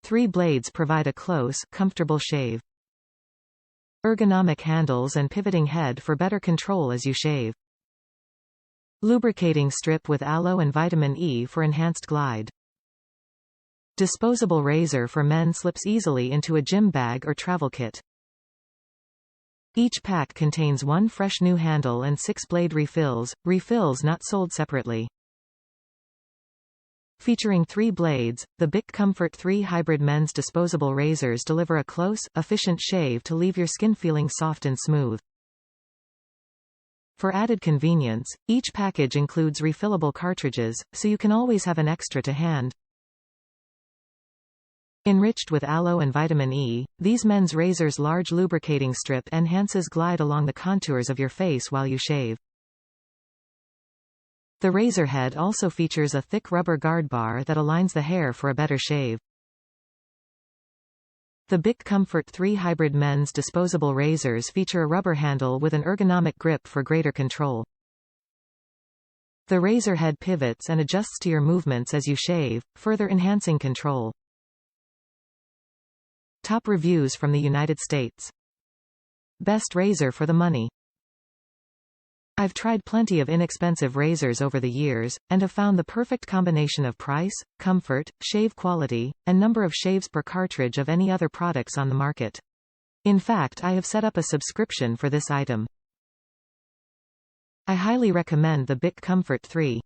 3 blades provide a close, comfortable shave. Ergonomic handles and pivoting head for better control as you shave. Lubricating strip with aloe and vitamin E for enhanced glide. Disposable razor for men slips easily into a gym bag or travel kit. Each pack contains 1 fresh new handle and 6 blade refills not sold separately. Featuring 3 blades, the BIC Comfort 3 Hybrid Men's Disposable Razors deliver a close, efficient shave to leave your skin feeling soft and smooth. For added convenience, each package includes refillable cartridges, so you can always have an extra to hand. Enriched with aloe and vitamin E, these men's razors' large lubricating strip enhances glide along the contours of your face while you shave. The razor head also features a thick rubber guard bar that aligns the hair for a better shave. The BIC Comfort 3 Hybrid Men's Disposable Razors feature a rubber handle with an ergonomic grip for greater control. The razor head pivots and adjusts to your movements as you shave, further enhancing control. Top reviews from the United States. Best razor for the money. I've tried plenty of inexpensive razors over the years, and have found the perfect combination of price, comfort, shave quality, and number of shaves per cartridge of any other products on the market. In fact, I have set up a subscription for this item. I highly recommend the BIC Comfort 3.